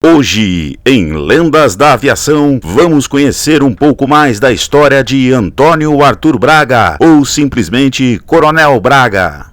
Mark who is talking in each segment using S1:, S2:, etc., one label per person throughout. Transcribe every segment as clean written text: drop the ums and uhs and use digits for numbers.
S1: Hoje, em Lendas da Aviação, vamos conhecer um pouco mais da história de Antônio Arthur Braga, ou simplesmente Coronel Braga.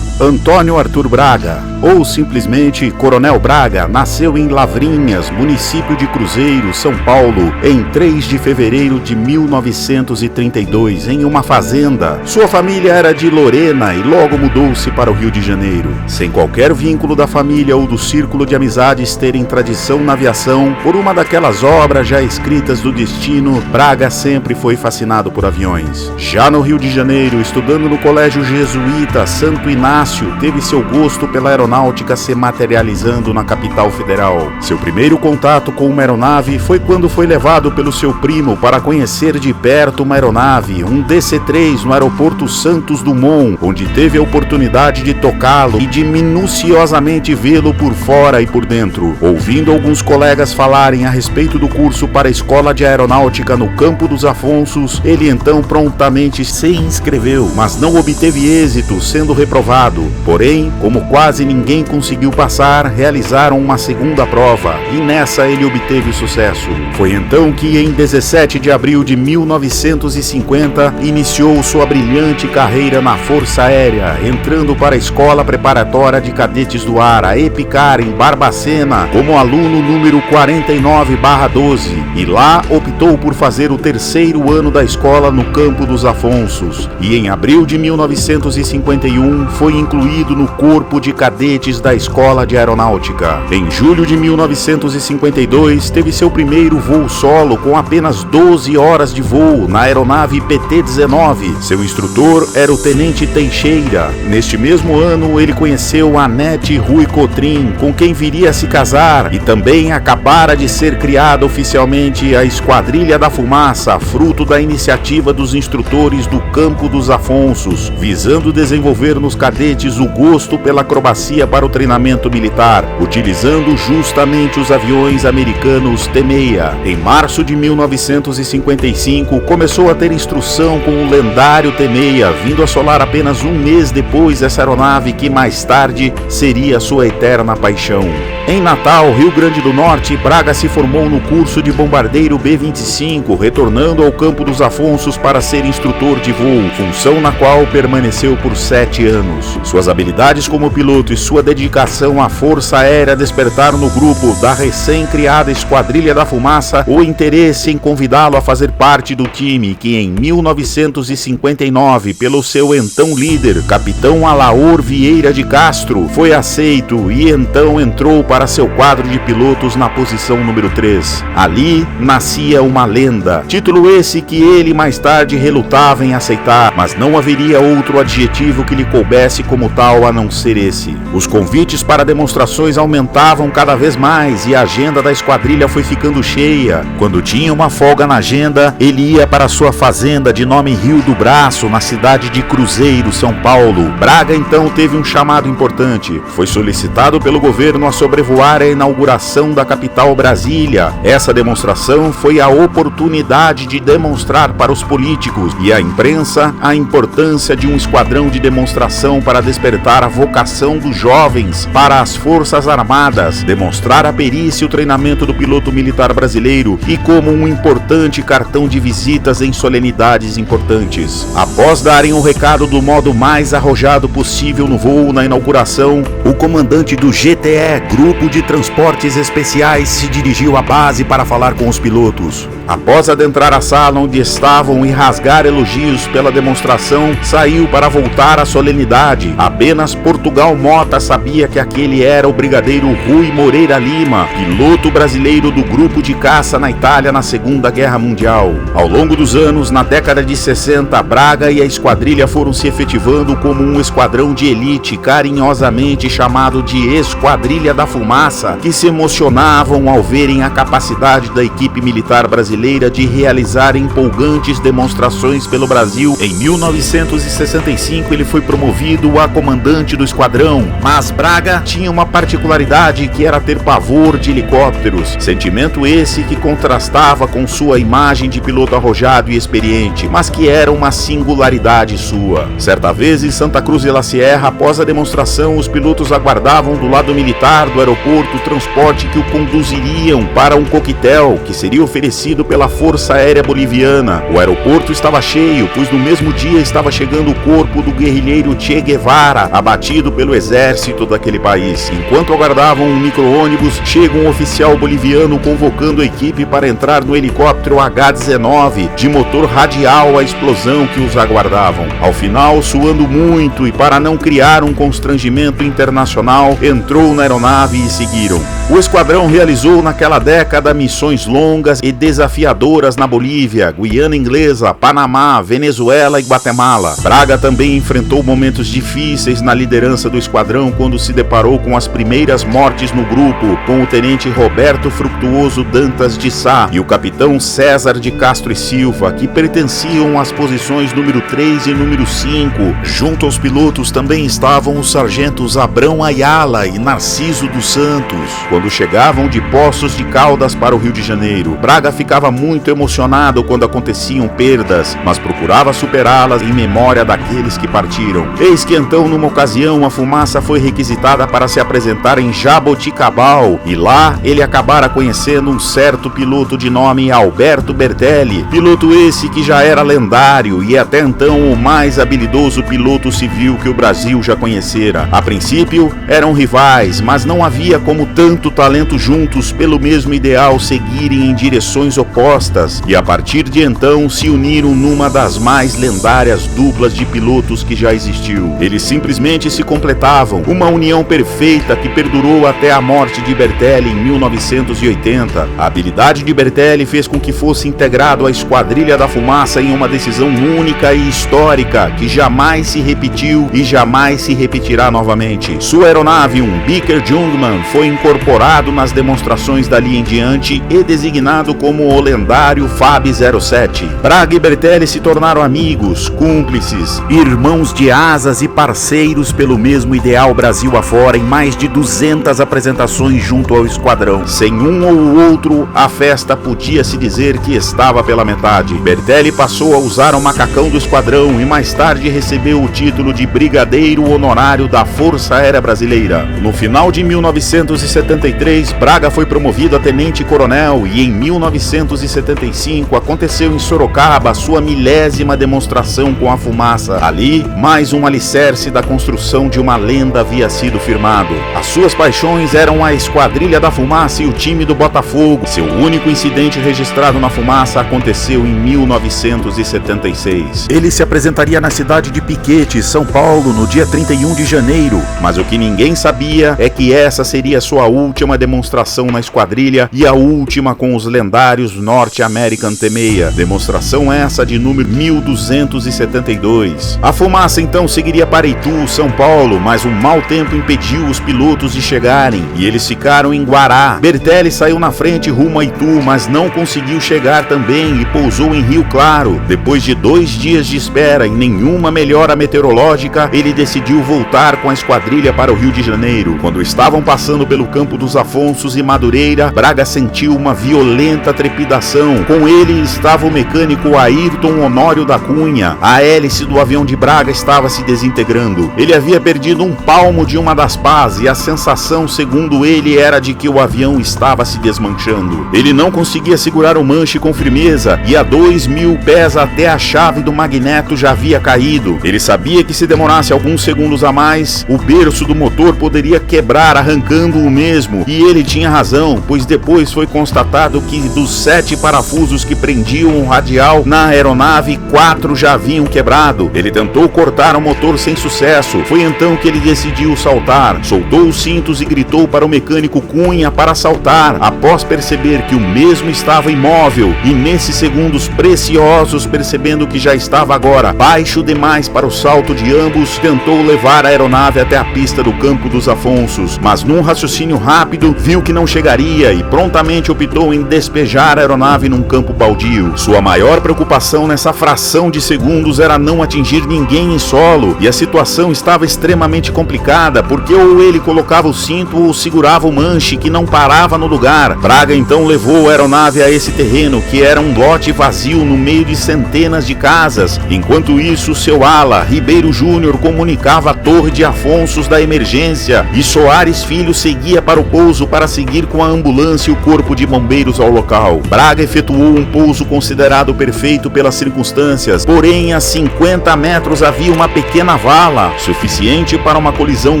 S1: Antônio Arthur Braga, ou simplesmente Coronel Braga, nasceu em Lavrinhas, município de Cruzeiro, São Paulo, em 3 de fevereiro de 1932, em uma fazenda. Sua família era de Lorena e logo mudou-se para o Rio de Janeiro. Sem qualquer vínculo da família ou do círculo de amizades terem tradição na aviação, por uma daquelas obras já escritas do destino, Braga sempre foi fascinado por aviões. Já no Rio de Janeiro, estudando no Colégio Jesuíta Santo Inácio, teve seu gosto pela aeronáutica se materializando na capital federal. Seu primeiro contato com uma aeronave foi quando foi levado pelo seu primo para conhecer de perto uma aeronave, um DC-3, no aeroporto Santos Dumont, onde teve a oportunidade de tocá-lo e de minuciosamente vê-lo por fora e por dentro. Ouvindo alguns colegas falarem a respeito do curso para a Escola de Aeronáutica no Campo dos Afonsos, ele então prontamente se inscreveu, mas não obteve êxito, sendo reprovado. Porém, como quase ninguém conseguiu passar, realizaram uma segunda prova, e nessa ele obteve sucesso. Foi então que, em 17 de abril de 1950, iniciou sua brilhante carreira na Força Aérea, entrando para a Escola Preparatória de Cadetes do Ar, a EPICAR, em Barbacena, como aluno número 49/12, e lá optou por fazer o terceiro ano da escola no Campo dos Afonsos, e em abril de 1951 foi incluído no Corpo de Cadetes da Escola de Aeronáutica. Em julho de 1952, teve seu primeiro voo solo com apenas 12 horas de voo na aeronave PT-19. Seu instrutor era o Tenente Teixeira. Neste mesmo ano, ele conheceu Anete Rui Cotrim, com quem viria a se casar, e também acabara de ser criada oficialmente a Esquadrilha da Fumaça, fruto da iniciativa dos instrutores do Campo dos Afonsos, visando desenvolver nos cadetes o gosto pela acrobacia para o treinamento militar, utilizando justamente os aviões americanos T-6. Em março de 1955, começou a ter instrução com o lendário T-6, vindo a solar apenas um mês depois essa aeronave que mais tarde seria sua eterna paixão. Em Natal, Rio Grande do Norte, Braga se formou no curso de bombardeiro B-25, retornando ao Campo dos Afonsos para ser instrutor de voo, função na qual permaneceu por 7 anos. Suas habilidades como piloto e sua dedicação à Força Aérea despertaram no grupo da recém-criada Esquadrilha da Fumaça o interesse em convidá-lo a fazer parte do time que, em 1959, pelo seu então líder, Capitão Alaor Vieira de Castro, foi aceito e então entrou para seu quadro de pilotos na posição número 3. Ali nascia uma lenda, título esse que ele mais tarde relutava em aceitar, mas não haveria outro adjetivo que lhe coubesse como tal a não ser esse. Os convites para demonstrações aumentavam cada vez mais e a agenda da esquadrilha foi ficando cheia. Quando tinha uma folga na agenda, ele ia para sua fazenda de nome Rio do Braço, na cidade de Cruzeiro, São Paulo. Braga então teve um chamado importante. Foi solicitado pelo governo a sobrevoar a inauguração da capital Brasília. Essa demonstração foi a oportunidade de demonstrar para os políticos e a imprensa a importância de um esquadrão de demonstração para despertar a vocação dos jovens para as Forças Armadas, demonstrar a perícia e o treinamento do piloto militar brasileiro e como um importante cartão de visitas em solenidades importantes. Após darem o recado do modo mais arrojado possível no voo na inauguração, o comandante do GTE, Grupo de Transportes Especiais, se dirigiu à base para falar com os pilotos. Após adentrar a sala onde estavam e rasgar elogios pela demonstração, saiu para voltar à solenidade. Apenas Portugal Mota sabia que aquele era o brigadeiro Rui Moreira Lima, piloto brasileiro do grupo de caça na Itália na Segunda Guerra Mundial. Ao longo dos anos, na década de 60, Braga e a esquadrilha foram se efetivando como um esquadrão de elite, carinhosamente chamado de Esquadrilha da Fumaça, que se emocionavam ao verem a capacidade da equipe militar brasileira de realizar empolgantes demonstrações pelo Brasil. Em 1965, ele foi promovido a comandante do esquadrão, mas Braga tinha uma particularidade, que era ter pavor de helicópteros, sentimento esse que contrastava com sua imagem de piloto arrojado e experiente, mas que era uma singularidade sua. Certa vez em Santa Cruz de la Sierra, após a demonstração, os pilotos aguardavam do lado militar do aeroporto o transporte que o conduziriam para um coquetel que seria oferecido pela Força Aérea Boliviana. O aeroporto estava cheio, pois no mesmo dia estava chegando o corpo do guerrilheiro Che Guevara, abatido pelo exército daquele país. Enquanto aguardavam um micro-ônibus, chega um oficial boliviano convocando a equipe para entrar no helicóptero H-19 de motor radial à explosão que os aguardavam. Ao final, suando muito e para não criar um constrangimento internacional, entrou na aeronave e seguiram. O esquadrão realizou naquela década missões longas e desafiadoras na Bolívia, Guiana Inglesa, Panamá, Venezuela e Guatemala. Braga também enfrentou momentos difíceis na liderança do esquadrão quando se deparou com as primeiras mortes no grupo, com o tenente Roberto Fructuoso Dantas de Sá e o capitão César de Castro e Silva, que pertenciam às posições número 3 e número 5. Junto aos pilotos também estavam os sargentos Abrão Ayala e Narciso dos Santos. Quando chegavam de Poços de Caldas para o Rio de Janeiro, Braga ficava muito emocionado quando aconteciam perdas, mas procurava superá-las em memória daqueles que partiram. Eis que então, numa ocasião, a Fumaça foi requisitada para se apresentar em Jaboticabal, e lá ele acabara conhecendo um certo piloto de nome Alberto Bertelli, piloto esse que já era lendário e até então o mais habilidoso piloto civil que o Brasil já conhecera. A princípio eram rivais, mas não havia como tanto talento juntos pelo mesmo ideal seguirem em direções opostas, e a partir de então se uniram numa das mais lendárias duplas de pilotos que já existiu. Eles simplesmente se completavam, uma união perfeita que perdurou até a morte de Bertelli em 1980. A habilidade de Bertelli fez com que fosse integrado à Esquadrilha da Fumaça em uma decisão única e histórica que jamais se repetiu e jamais se repetirá novamente. Sua aeronave, um Beecher Jungmann, foi incorporado nas demonstrações dali em diante e designado como o lendário FAB 07. Braga e Bertelli se tornaram amigos, cúmplices, irmãos de asas e parceiros pelo mesmo ideal Brasil afora em mais de 200 apresentações junto ao esquadrão. Sem um ou outro, a festa podia-se dizer que estava pela metade. Bertelli passou a usar o macacão do esquadrão e mais tarde recebeu o título de Brigadeiro Honorário da Força Aérea Brasileira. No final de 1973, Braga foi promovido a tenente-coronel e em 1975 aconteceu em Sorocaba sua 1000ª demonstração com a Fumaça. Ali, mais um alicerce da construção de uma lenda havia sido firmado. As suas paixões eram a Esquadrilha da Fumaça e o time do Botafogo. Seu único incidente registrado na Fumaça aconteceu em 1976. Ele se apresentaria na cidade de Piquete, São Paulo, no dia 31 de janeiro, mas o que ninguém sabia é que essa seria sua última demonstração na esquadrilha e a última com os lendários North American T-6, demonstração essa de número 1272. A Fumaça então seguiria para Itu, São Paulo, mas um mau tempo impediu os pilotos de chegarem e eles ficaram em Guará. Bertelli saiu na frente rumo a Itu, mas não conseguiu chegar também e pousou em Rio Claro. Depois de 2 dias de espera e nenhuma melhora meteorológica, ele decidiu voltar com a esquadrilha para o Rio de Janeiro. Quando estavam passando pelo Campo dos Afonsos e Madureira, Braga sentiu uma violenta trepidação. Com ele estava o mecânico Ayrton Honório da Cunha. A hélice do avião de Braga estava se desintegrando. Ele havia perdido um palmo de uma das pás e a sensação, segundo ele, era de que o avião estava se desmanchando. Ele não conseguia segurar o manche com firmeza e a 2000 pés até a chave do magneto já havia caído. Ele sabia que se demorasse alguns segundos a mais, o berço do motor poderia quebrar, arrancando o mesmo, e ele tinha razão, pois depois foi constatado que dos 7 7 parafusos que prendiam o radial na aeronave, 4 já haviam quebrado. Ele tentou cortar o motor sem sucesso. Foi então que ele decidiu saltar. Soltou os cintos e gritou para o mecânico Cunha para saltar, após perceber que o mesmo estava imóvel e nesses segundos preciosos, percebendo que já estava agora baixo demais para o salto de ambos, tentou levar a aeronave até a pista do Campo dos Afonsos, mas num raciocínio rápido viu que não chegaria e prontamente optou em despejar a aeronave num campo baldio. Sua maior preocupação nessa fração de segundos era não atingir ninguém em solo, e a situação estava extremamente complicada, porque ou ele colocava o cinto ou segurava o manche que não parava no lugar. Braga então levou a aeronave a esse terreno, que era um lote vazio no meio de centenas de casas. Enquanto isso, seu ala, Ribeiro Júnior, comunicava a Torre de Afonsos da emergência, e Soares Filho seguia para o pouso para seguir com a ambulância e o corpo de bombeiros ao local. Braga efetuou um pouso considerado perfeito pelas circunstâncias, porém a 50 metros havia uma pequena vala, suficiente para uma colisão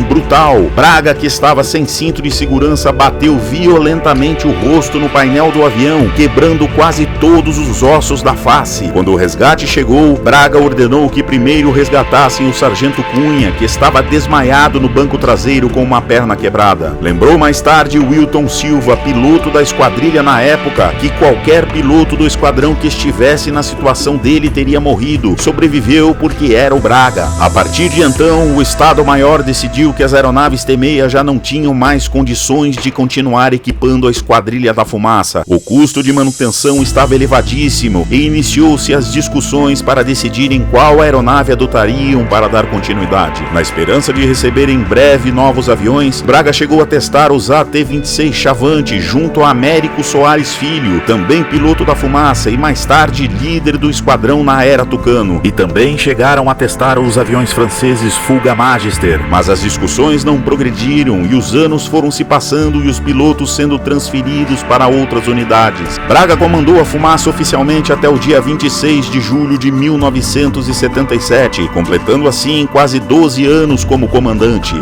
S1: brutal. Braga, que estava sem cinto de segurança, bateu violentamente o rosto no painel do avião, quebrando quase todos os ossos da face. Quando o resgate chegou, Braga ordenou que primeiro resgatassem o sargento Cunha, que estava desmaiado no banco traseiro com uma perna quebrada. Lembrou mais tarde Wilton Silva, piloto da esquadrilha na época, que qualquer piloto do esquadrão que estivesse na situação dele teria morrido. Sobreviveu porque era o Braga. A partir de então, o Estado-Maior decidiu que as aeronaves T-6 já não tinham mais condições de continuar equipando a Esquadrilha da Fumaça. O custo de manutenção estava elevadíssimo e iniciou-se as discussões para decidirem qual aeronave adotariam para dar continuidade. Na esperança de receber em breve novos aviões, Braga chegou a testar os AT-26 Chavante junto a Américo Soares Filho, também piloto da Fumaça e mais tarde líder do esquadrão na era Tucano. E também chegaram a testar os aviões franceses Fuga Magister, mas as discussões não progrediram e os anos foram se passando e os pilotos sendo transferidos para outras unidades. Braga comandou a Fumaça oficialmente até o dia 26 de julho de 1977, completando assim quase 12 anos como comandante.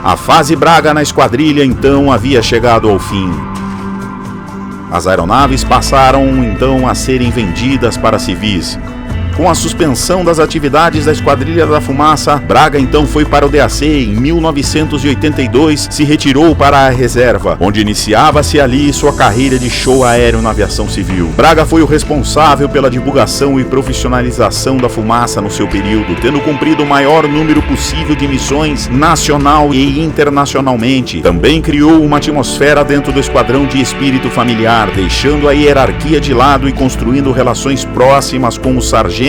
S1: A fase Braga na esquadrilha então havia chegado ao fim. As aeronaves passaram então a serem vendidas para civis. Com a suspensão das atividades da Esquadrilha da Fumaça, Braga então foi para o DAC e em 1982 se retirou para a reserva, onde iniciava-se ali sua carreira de show aéreo na aviação civil. Braga foi o responsável pela divulgação e profissionalização da Fumaça no seu período, tendo cumprido o maior número possível de missões nacional e internacionalmente. Também criou uma atmosfera dentro do esquadrão de espírito familiar, deixando a hierarquia de lado e construindo relações próximas com os sargentos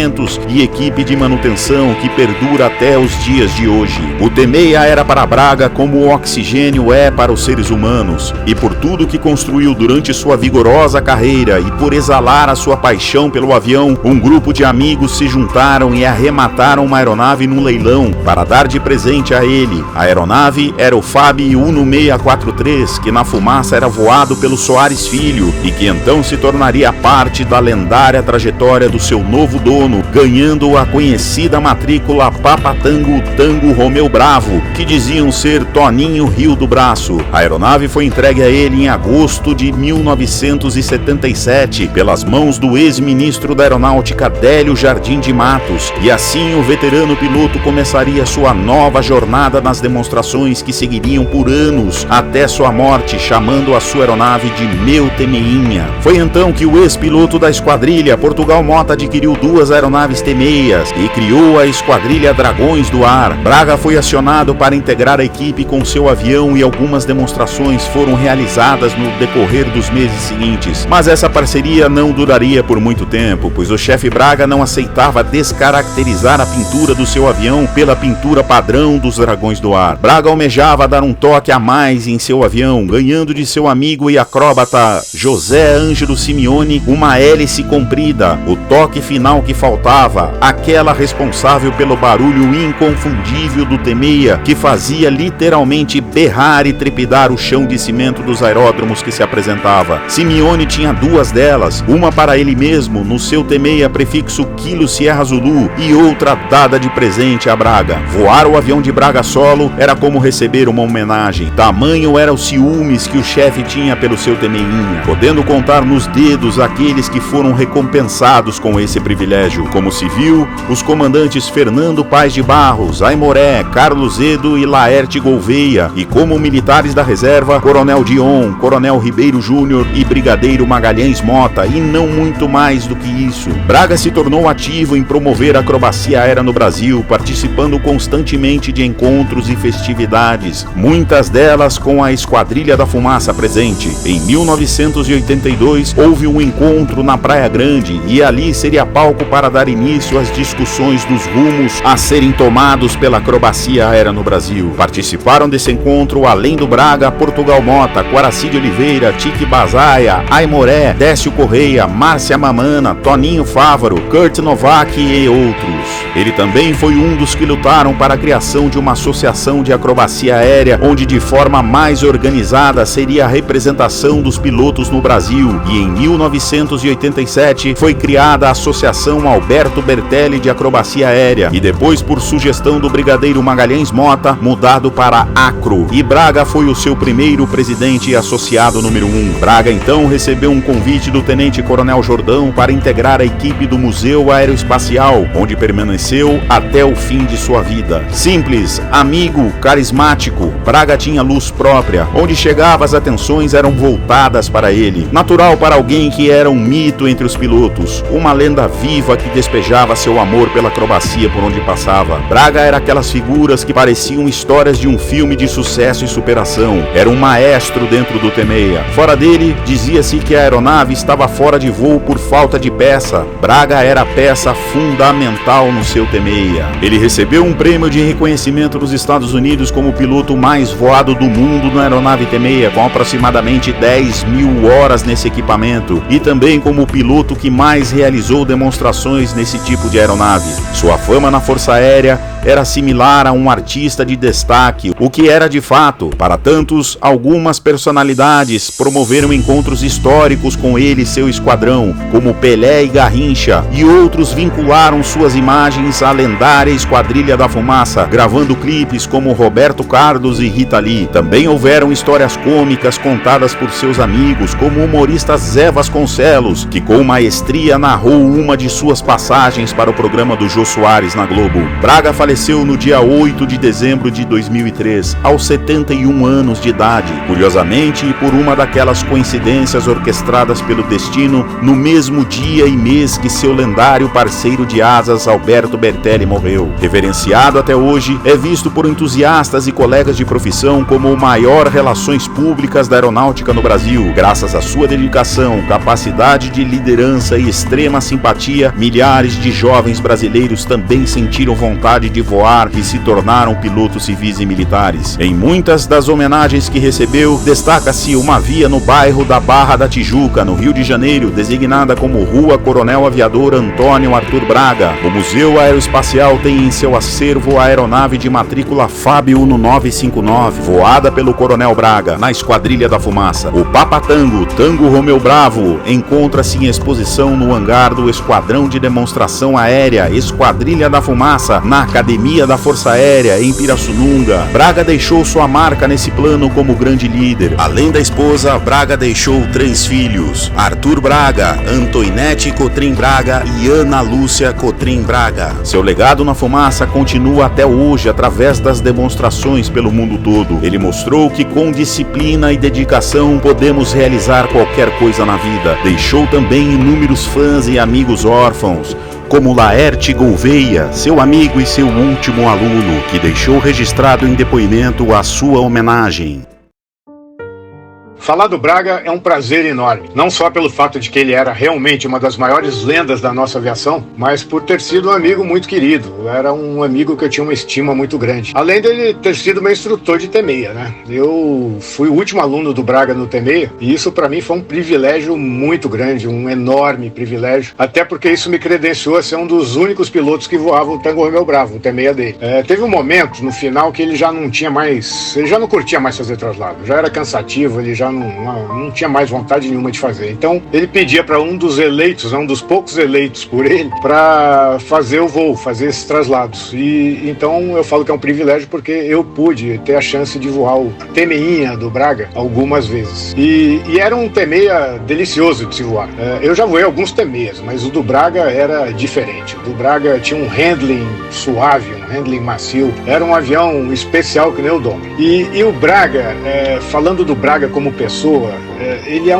S1: e equipe de manutenção que perdura até os dias de hoje. O T-6 era para Braga como o oxigênio é para os seres humanos, e por tudo que construiu durante sua vigorosa carreira e por exalar a sua paixão pelo avião, um grupo de amigos se juntaram e arremataram uma aeronave num leilão para dar de presente a ele. A aeronave era o FAB Uno 643, que na Fumaça era voado pelo Soares Filho e que então se tornaria parte da lendária trajetória do seu novo dono, ganhando a conhecida matrícula Papatango Tango Romeu Bravo, que diziam ser Toninho Rio do Braço. A aeronave foi entregue a ele em agosto de 1977 pelas mãos do ex-ministro da Aeronáutica Délio Jardim de Matos, e assim o veterano piloto começaria sua nova jornada nas demonstrações que seguiriam por anos até sua morte, chamando a sua aeronave de Meu Temeinha. Foi então que o ex-piloto da esquadrilha, Portugal Mota, adquiriu duas aeronaves T-6 e criou a Esquadrilha Dragões do Ar. Braga foi acionado para integrar a equipe com seu avião e algumas demonstrações foram realizadas no decorrer dos meses seguintes. Mas essa parceria não duraria por muito tempo, pois o chefe Braga não aceitava descaracterizar a pintura do seu avião pela pintura padrão dos Dragões do Ar. Braga almejava dar um toque a mais em seu avião, ganhando de seu amigo e acróbata José Ângelo Simeone uma hélice comprida, o toque final que faltava aquela responsável pelo barulho inconfundível do Temeia, que fazia literalmente berrar e trepidar o chão de cimento dos aeródromos que se apresentava. Simeone tinha duas delas, uma para ele mesmo, no seu Temeia prefixo Kilo Sierra Zulu, e outra dada de presente a Braga. Voar o avião de Braga solo era como receber uma homenagem. Tamanho era o ciúmes que o chefe tinha pelo seu Temeinha, podendo contar nos dedos aqueles que foram recompensados com esse privilégio. Como civil, os comandantes Fernando Paes de Barros, Aimoré, Carlos Edo e Laerte Gouveia, e como militares da reserva, Coronel Dion, Coronel Ribeiro Júnior e Brigadeiro Magalhães Mota, e não muito mais do que isso. Braga se tornou ativo em promover a acrobacia aérea no Brasil, participando constantemente de encontros e festividades, muitas delas com a Esquadrilha da Fumaça presente. Em 1982, houve um encontro na Praia Grande, e ali seria palco para dar início às discussões dos rumos a serem tomados pela acrobacia aérea no Brasil. Participaram desse encontro, além do Braga, Portugal Mota, Quaraci de Oliveira, Tique Bazaia, Aimoré, Décio Correia, Márcia Mamana, Toninho Fávaro, Kurt Novak e outros. Ele também foi um dos que lutaram para a criação de uma associação de acrobacia aérea, onde de forma mais organizada seria a representação dos pilotos no Brasil, e em 1987 foi criada a Associação Alberto Bertelli de Acrobacia Aérea, e depois, por sugestão do Brigadeiro Magalhães Mota, mudado para Acro, e Braga foi o seu primeiro presidente e associado número 1. Braga então recebeu um convite do Tenente Coronel Jordão para integrar a equipe do Museu Aeroespacial, onde permaneceu até o fim de sua vida. Simples, amigo, carismático, Braga tinha luz própria. Onde chegava, as atenções eram voltadas para ele. Natural para alguém que era um mito entre os pilotos, uma lenda viva que despejava seu amor pela acrobacia por onde passava. Braga era aquelas figuras que pareciam histórias de um filme de sucesso e superação. Era um maestro dentro do Temeia. Fora dele, dizia-se que a aeronave estava fora de voo por falta de peça. Braga era a peça fundamental no seu Temeia. Ele recebeu um prêmio de reconhecimento nos Estados Unidos como o piloto mais voado do mundo na aeronave Temeia, com aproximadamente 10.000 horas nesse equipamento, e também como o piloto que mais realizou demonstrações nesse tipo de aeronave. Sua fama na Força Aérea era similar a um artista de destaque, o que era de fato. Para tantos, algumas personalidades promoveram encontros históricos com ele e seu esquadrão, como Pelé e Garrincha, e outros vincularam suas imagens à lendária Esquadrilha da Fumaça, gravando clipes como Roberto Carlos e Rita Lee. Também houveram histórias cômicas contadas por seus amigos, como o humorista Zé Vasconcelos, que com maestria narrou uma de suas passagens para o programa do Jô Soares na Globo. Braga faleceu no dia 8 de dezembro de 2003, aos 71 anos de idade. Curiosamente, e por uma daquelas coincidências orquestradas pelo destino, no mesmo dia e mês que seu lendário parceiro de asas, Alberto Bertelli, morreu. Reverenciado até hoje, é visto por entusiastas e colegas de profissão como o maior relações públicas da aeronáutica no Brasil. Graças à sua dedicação, capacidade de liderança e extrema simpatia, milhares de jovens brasileiros também sentiram vontade de voar e se tornaram pilotos civis e militares. Em muitas das homenagens que recebeu, destaca-se uma via no bairro da Barra da Tijuca, no Rio de Janeiro, designada como Rua Coronel Aviador Antônio Arthur Braga. O Museu Aeroespacial tem em seu acervo a aeronave de matrícula FAB 1959, voada pelo Coronel Braga, na Esquadrilha da Fumaça. O Papa Tango, Tango Romeu Bravo, encontra-se em exposição no hangar do Esquadrão de Demonstração Aérea Esquadrilha da Fumaça, na Academia da Força Aérea, em Pirassununga. Braga deixou sua marca nesse plano como grande líder. Além da esposa, Braga deixou 3 filhos: Arthur Braga, Antoinette Cotrim Braga e Ana Lúcia Cotrim Braga. Seu legado na fumaça continua até hoje através das demonstrações pelo mundo todo. Ele mostrou que com disciplina e dedicação podemos realizar qualquer coisa na vida. Deixou também inúmeros fãs e amigos órfãos, como Laerte Gouveia, seu amigo e seu último aluno, que deixou registrado em depoimento a sua homenagem.
S2: Falar do Braga é um prazer enorme, não só pelo fato de que ele era realmente uma das maiores lendas da nossa aviação, mas por ter sido um amigo muito querido. Era um amigo que eu tinha uma estima muito grande. Além dele ter sido meu instrutor de T6, né? Eu fui o último aluno do Braga no T6 e isso para mim foi um privilégio muito grande, um enorme privilégio, até porque isso me credenciou a ser um dos únicos pilotos que voava o Tango Romeo Bravo, o T6 dele. Teve um momento no final que ele já não tinha mais, ele já não curtia mais fazer traslado, já era cansativo, ele já não tinha mais vontade nenhuma de fazer. Então ele pedia para um dos eleitos, um dos poucos eleitos por ele, para fazer o voo, fazer esses traslados. E então eu falo que é um privilégio porque eu pude ter a chance de voar o T6 do Braga algumas vezes. E era um T6 delicioso de se voar. Eu já voei alguns T6, mas o do Braga era diferente. O do Braga tinha um handling suave, um handling macio. Era um avião especial que nem o Dom. E o Braga, falando do Braga como pessoa, ele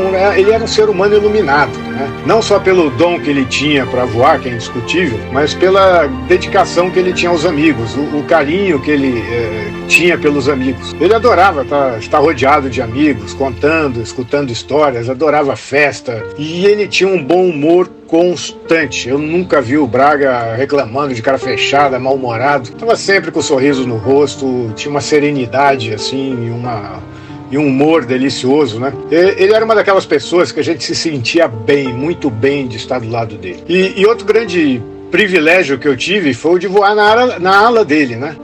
S2: era um ser humano iluminado, né? Não só pelo dom que ele tinha para voar, que é indiscutível, mas pela dedicação que ele tinha aos amigos, o carinho que ele tinha pelos amigos. Ele adorava estar rodeado de amigos, contando, escutando histórias, adorava festa, e ele tinha um bom humor constante. Eu nunca vi o Braga reclamando, de cara fechada, mal-humorado. Estava sempre com um sorriso no rosto, tinha uma serenidade assim e um humor delicioso, né? Ele era uma daquelas pessoas que a gente se sentia bem, muito bem de estar do lado dele. E outro grande privilégio que eu tive foi o de voar na ala dele, né?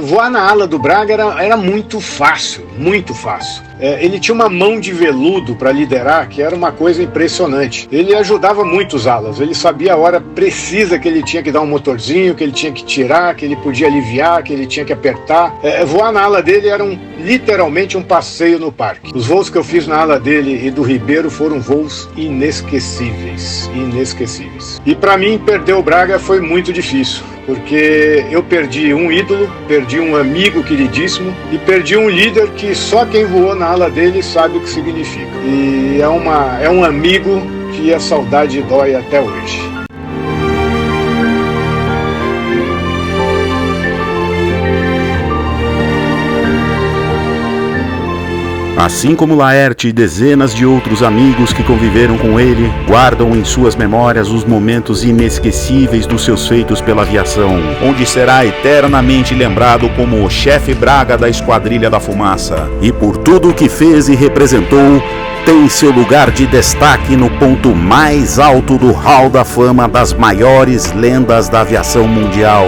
S2: Voar na ala do Braga era muito fácil, muito fácil. Ele tinha uma mão de veludo para liderar que era uma coisa impressionante. Ele ajudava muito os alas, ele sabia a hora precisa que ele tinha que dar um motorzinho, que ele tinha que tirar, que ele podia aliviar, que ele tinha que apertar. Voar na ala dele era literalmente um passeio no parque. Os voos que eu fiz na ala dele e do Ribeiro foram voos inesquecíveis, inesquecíveis. E para mim perder o Braga foi muito difícil, porque eu perdi um ídolo, perdi um amigo queridíssimo e perdi um líder que só quem voou na ala dele sabe o que significa. E é um amigo que a saudade dói até hoje.
S1: Assim como Laerte e dezenas de outros amigos que conviveram com ele, guardam em suas memórias os momentos inesquecíveis dos seus feitos pela aviação, onde será eternamente lembrado como o chefe Braga da Esquadrilha da Fumaça. E por tudo o que fez e representou, tem seu lugar de destaque no ponto mais alto do hall da fama das maiores lendas da aviação mundial.